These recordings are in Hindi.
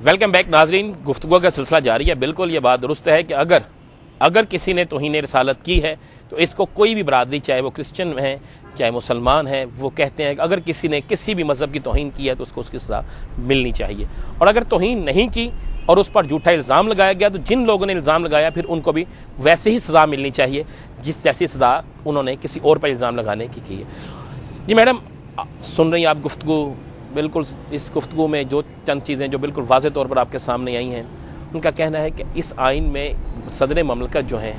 वेलकम बैक नाजरीन, गुफ्तगू का सिलसिला जारी है। बिल्कुल ये बात दुरुस्त है कि अगर किसी ने तौहीन रिसालत की है तो इसको कोई भी बरादरी, चाहे वो क्रिश्चियन है चाहे मुसलमान है, वो कहते हैं कि अगर किसी ने किसी भी मज़हब की तौहीन की है तो उसको उसकी सज़ा मिलनी चाहिए। और अगर तौहीन नहीं की और उस पर झूठा इल्ज़ाम लगाया गया तो जिन लोगों ने इल्ज़ाम लगाया फिर उनको भी वैसे ही सज़ा मिलनी चाहिए जिस जैसी सज़ा उन्होंने किसी और पर इल्ज़ाम लगाने की है। जी मैडम, सुन रही हैं आप गुफ्तगू। बिल्कुल इस गुफ्तगू में जो चंद चीज़ें जो बिल्कुल वाज़े तौर पर आपके सामने आई हैं, उनका कहना है कि इस आइन में सदर ममलकत जो हैं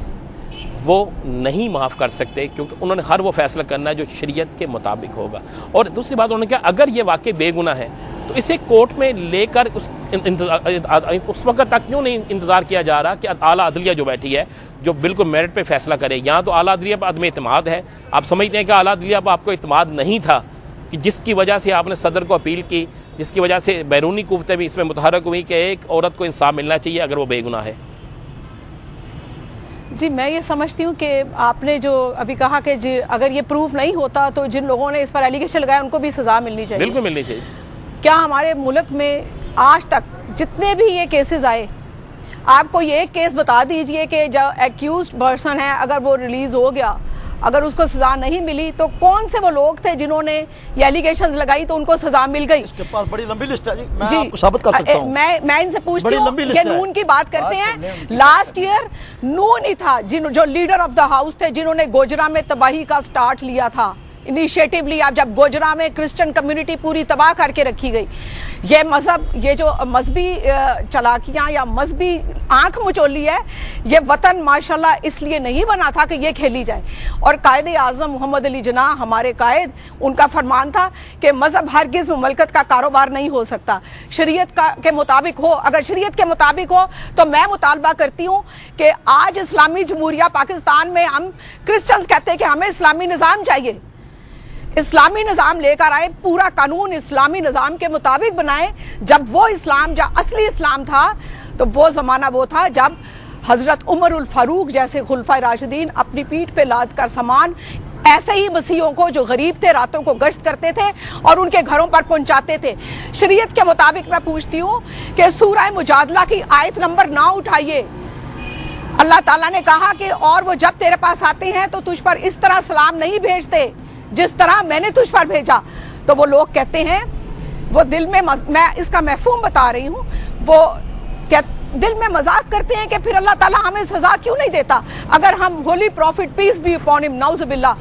वो नहीं माफ़ कर सकते क्योंकि उन्होंने हर वो फैसला करना है जो शरीयत के मुताबिक होगा। और दूसरी बात उन्होंने कहा अगर ये वाकई बेगुनाह है तो इसे कोर्ट में लेकर उस वक्त तक क्यों नहीं इंतज़ार किया जा रहा कि आला अदलिया जो बैठी है जो बिल्कुल मेरिट पे फैसला करे। यहाँ तो आला अदलिया पर अदम इत्माद है। आप समझते हैं कि आला अदलिया पर आपको इत्माद नहीं था कि जिसकी वजह से आपने सदर को अपील की, जिसकी वजह से बैरूनी कुव्वतें भी इसमें मुतहरक हुई कि एक औरत को इंसाफ मिलना चाहिए अगर वो बेगुनाह है। जी, मैं ये समझती हूँ कि आपने जो अभी कहा कि जी अगर ये प्रूफ नहीं होता तो जिन लोगों ने इस पर एलिगेशन लगाया उनको भी सजा मिलनी चाहिए। बिल्कुल मिलनी चाहिए। क्या हमारे मुल्क में आज तक जितने भी ये केसेस आए, आपको ये एक केस बता दीजिए कि जो एक्यूज्ड पर्सन है अगर वो रिलीज हो गया, अगर उसको सजा नहीं मिली तो कौन से वो लोग थे जिन्होंने ये एलिगेशंस लगाई तो उनको सजा मिल गई। इसके पास बड़ी लंबी लिस्ट है जी, मैं आपको साबित कर सकता हूं। मैं इनसे पूछती हूँ, ये नून की बात करते हैं। लास्ट ईयर नून ही था जो लीडर ऑफ द हाउस थे जिन्होंने गोजरा में तबाही का स्टार्ट लिया था, इनिशिएटिव लिया। जब गोजरा में क्रिश्चियन कम्युनिटी पूरी तबाह करके रखी गई, ये मजहब, ये जो मजहबी चलाकियां या मजहबी आंख मुचोली है, ये वतन माशाल्लाह इसलिए नहीं बना था कि ये खेली जाए। और कायदे आजम मोहम्मद अली जिन्नाह हमारे कायद, उनका फरमान था कि मजहब हरगिज़ मुमलकत का कारोबार नहीं हो सकता, शरीयत के मुताबिक हो। अगर शरीयत के मुताबिक हो तो मैं मुतालबा करती हूँ कि आज इस्लामी जमहूरिया पाकिस्तान में हम क्रिश्चियंस कहते हैं कि हमें इस्लामी निज़ाम चाहिए, इस्लामी निज़ाम लेकर आए, पूरा कानून इस्लामी निज़ाम के मुताबिक बनाए। जब वो इस्लाम, जब असली इस्लाम था तो वो ज़माना वो था जब हज़रत उमर उल फारूक जैसे खुलफाए राशिदीन अपनी पीठ पे लाद कर सामान ऐसे ही मसीहों को जो गरीब थे रातों को गश्त करते थे और उनके घरों पर पहुंचाते थे। शरीयत के मुताबिक मैं पूछती हूँ कि सूरह मुजादला की आयत नंबर 9 उठाइए। अल्लाह ताला ने कहा कि और वो जब तेरे पास आते हैं तो तुझ पर इस तरह सलाम नहीं भेजते जिस तरह मैंने तुझ पर भेजा। तो वो लोग कहते हैं, वो दिल में, मैं इसका महफूम बता रही हूँ, वो दिल में मजाक करते हैं कि फिर अल्लाह ताला हमें सजा क्यों नहीं देता। अगर हम holy prophet peace be upon him नाउजुबिल्लाह,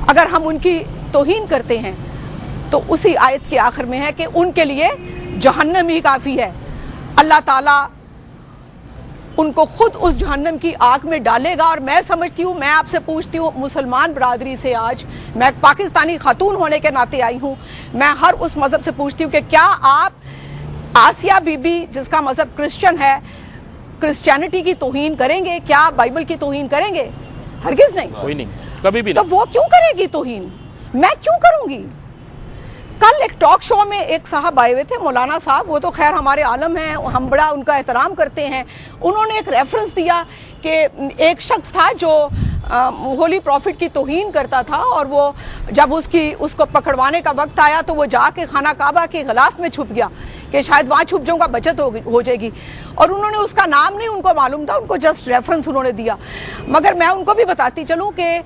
अगर हम उनकी तौहीन करते हैं तो उसी आयत के आखिर में है कि उनके लिए जहन्नम ही काफी है। अल्लाह ताला उनको खुद उस जहन्नम की आग में डालेगा। और मैं समझती हूँ, मैं आपसे पूछती हूँ मुसलमान बरादरी से, आज मैं पाकिस्तानी खातून होने के नाते आई हूँ, मैं हर उस मजहब से पूछती हूँ कि क्या आप आसिया बीबी जिसका मजहब क्रिश्चियन है, क्रिश्चियनिटी की तौहीन करेंगे? क्या बाइबल की तौहीन करेंगे? हरगिज नहीं, कोई नहीं, कभी भी नहीं। तो वो क्यों करेगी तौहीन? मैं क्यों करूंगी? कल एक टॉक शो में एक साहब आए हुए थे, मौलाना साहब, वो तो खैर हमारे आलम हैं, हम बड़ा उनका एहतराम करते हैं। उन्होंने एक रेफरेंस दिया कि एक शख्स था जो होली प्रॉफिट की तौहीन करता था और वो जब उसको पकड़वाने का वक्त आया तो वो जाके खाना काबा के गिलाफ में छुप गया कि शायद वहाँ छुप जाऊंगा, बचत हो जाएगी। और उन्होंने उसका नाम नहीं उनको मालूम था, उनको जस्ट रेफरेंस उन्होंने दिया। मगर मैं उनको भी बताती चलूँ कि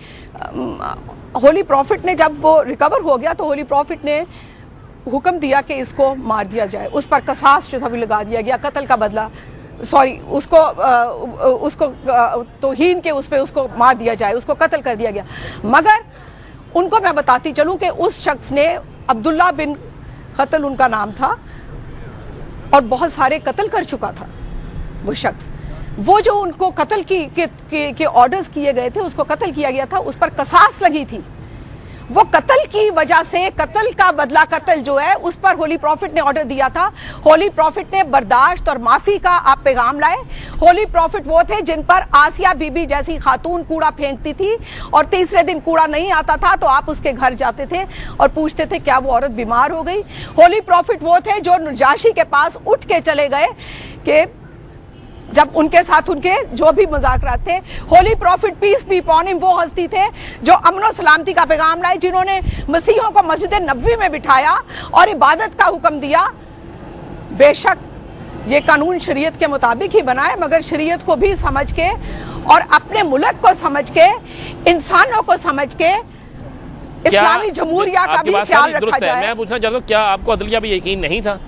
होली प्रॉफिट ने जब वो रिकवर हो गया तो होली प्रॉफिट ने हुक्म दिया कि इसको मार दिया जाए, उस पर कसास जो था भी लगा दिया गया, कत्ल का बदला, सॉरी उसको तौहीन के उस पे उसको मार दिया जाए, उसको कत्ल कर दिया गया। मगर उनको मैं बताती चलूं कि उस शख्स ने, अब्दुल्ला बिन कत्ल उनका नाम था, और बहुत सारे कत्ल कर चुका था वो शख्स। वो जो उनको कत्ल के ऑर्डर्स किए गए थे, उसको कत्ल किया गया था, उस पर कसास लगी थी। वो कत्ल की वजह से, कत्ल का बदला कत्ल जो है, उस पर होली प्रॉफिट ने ऑर्डर दिया था। होली प्रॉफिट ने बर्दाश्त और माफी का आप पैगाम लाए। होली प्रॉफिट वो थे जिन पर आसिया बीबी जैसी खातून कूड़ा फेंकती थी और तीसरे दिन कूड़ा नहीं आता था तो आप उसके घर जाते थे और पूछते थे क्या वो औरत बीमार हो गई। होली प्रॉफिट वो थे जो नजाशी के पास उठ के चले गए कि जब उनके साथ उनके जो भी मुज़ाकरात थे। Holy prophet peace be upon him वो हस्ती थे जो अमन और सलामती का पैगाम लाए, जिन्होंने मसीहों को मस्जिद नबवी में बिठाया और इबादत का हुक्म दिया। बेशक ये कानून शरीयत के मुताबिक ही बना है, मगर शरीयत को भी समझ के और अपने मुल्क को समझ के, इंसानों को समझ के इस्लामी जमहूरिया का भी ख्याल रखा जाए। मैं पूछना चाहता हूँ, क्या आपको अदलिया भी यकीन नहीं था?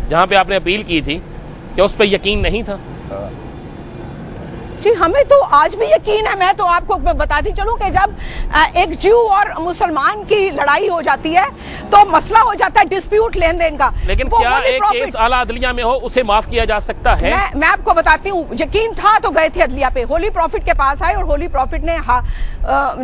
जहां पे आपने अपील की थी, क्या उस पर यकीन नहीं था? जी हमें तो आज भी यकीन है। मैं तो आपको बताती चलूं कि जब एक ज्यू और मुसलमान की लड़ाई हो जाती है तो मसला हो जाता है डिस्प्यूट लेन देन का। लेकिन क्या एक केस आला अदलिया में हो उसे माफ किया जा सकता है? मैं आपको बताती हूँ, यकीन था तो गए थे अदलिया पे, होली प्रॉफिट के पास आए और होली प्रॉफिट ने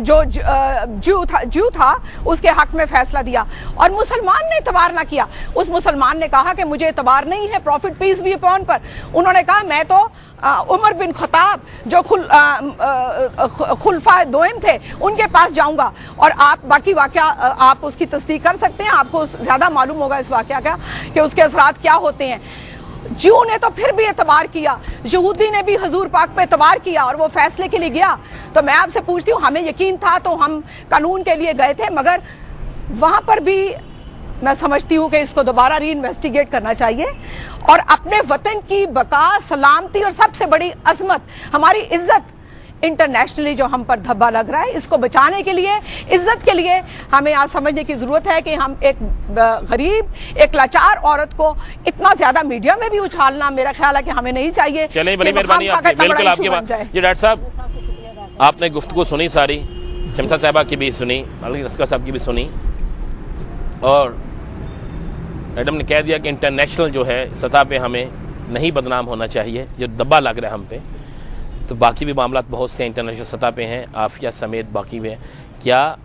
जो ज्यू था उसके हक में फैसला दिया और मुसलमान ने इतबार ना किया। उस मुसलमान ने कहा कि मुझे इतबार नहीं है, प्रॉफिट पीस भी अपॉन पर। उन्होंने कहा मैं तो उमर बिन खत्ताब जो खुलफा दोइम थे उनके पास जाऊंगा। और आप बाकी वाकया आप उसकी तस्दीक कर सकते हैं, आपको ज्यादा मालूम होगा इस वाकया का कि उसके असरात क्या होते हैं। ज्यू ने तो फिर भी एतबार किया, यहूदी ने भी हजूर पाक पे एतबार किया और वो फैसले के लिए गया। तो मैं आपसे पूछती हूँ, हमें यकीन था तो हम कानून के लिए गए थे, मगर वहां पर भी मैं समझती हूं कि इसको दोबारा री इन्वेस्टिगेट करना चाहिए और अपने वतन की बका, सलामती और सबसे बड़ी अजमत, हमारी इज्जत इंटरनेशनली जो हम पर धब्बा लग रहा है, इसको बचाने के लिए, इज्जत के लिए हमें आज समझने की जरूरत है कि हम एक गरीब, एक लाचार औरत को इतना ज्यादा मीडिया में भी उछालना मेरा ख्याल है कि हमें नहीं चाहिए। चलिए, बड़ी मेहरबानी आपकी, बिल्कुल आपकी बात। ये डॉक्टर साहब आपने गुफ्तगू सुनी सारी, शमसा साहिबा की भी सुनी, असगर साहब की भी सुनी और मैडम ने कह दिया कि इंटरनेशनल जो है सतह पे हमें नहीं बदनाम होना चाहिए, जो दब्बा लग रहा है हम पे। तो बाकी भी मामला बहुत से इंटरनेशनल सतह पे हैं, आफिया समेत बाकी भी हैं। क्या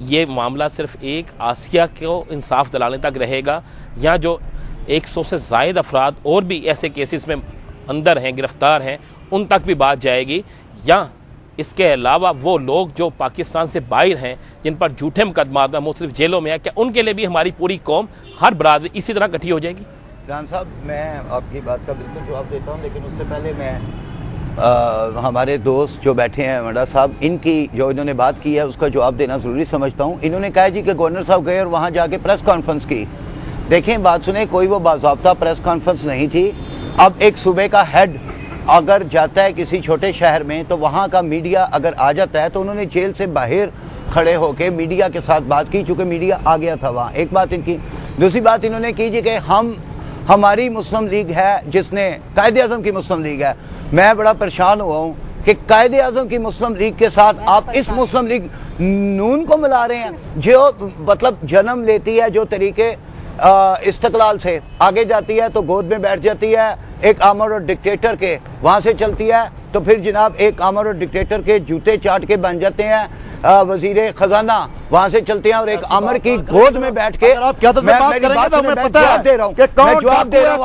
ये मामला सिर्फ एक आसिया को इंसाफ दिलाने तक रहेगा या जो 100 से ज़ायद अफराद और भी ऐसे केसेस में अंदर हैं, गिरफ्तार हैं, उन तक भी बात जाएगी, या इसके अलावा वो लोग जो पाकिस्तान से बाहर हैं जिन पर झूठे मुकदमात मुख्तलिफ जेलों में है, क्या उनके लिए भी हमारी पूरी कौम, हर बरादरी इसी तरह इकट्ठी हो जाएगी? रान साहब, मैं आपकी बात का बिल्कुल जवाब देता हूँ, लेकिन उससे पहले मैं हमारे दोस्त जो बैठे हैं मंडा साहब, इनकी जो इन्होंने बात की है उसका जवाब देना ज़रूरी समझता हूँ। इन्होंने कहा जी कि गवर्नर साहब गए और वहाँ जाके प्रेस कॉन्फ्रेंस की। देखें, बात सुने, कोई वो बाज़ाब्ता प्रेस कॉन्फ्रेंस नहीं थी। अब एक सूबे का हेड अगर जाता है किसी छोटे शहर में तो वहाँ का मीडिया अगर आ जाता है तो उन्होंने जेल से बाहर खड़े होकर मीडिया के साथ बात की, चूँकि मीडिया आ गया था वहाँ। एक बात इनकी। दूसरी बात इन्होंने की जी कि हमारी मुस्लिम लीग है जिसने, कायदे आज़म की मुस्लिम लीग है। मैं बड़ा परेशान हुआ हूँ कि कायदे आज़म की मुस्लिम लीग के साथ आप इस मुस्लिम लीग नून को मिला रहे हैं, जो मतलब जन्म लेती है जो तरीके इस्तकलाल से आगे जाती है तो गोद में बैठ जाती है एक आमर और डिक्टेटर के, वहाँ से चलती है तो फिर जनाब एक आमर और डिक्टेटर के जूते चाट के बन जाते हैं वजीरे खजाना, वहाँ से चलते हैं और एक आमर की गोद में बैठ के आप क्या तो बात करेंगे तो हमें पता है दे रहा हूँ, कि कौन जवाब दे रहा हूँ।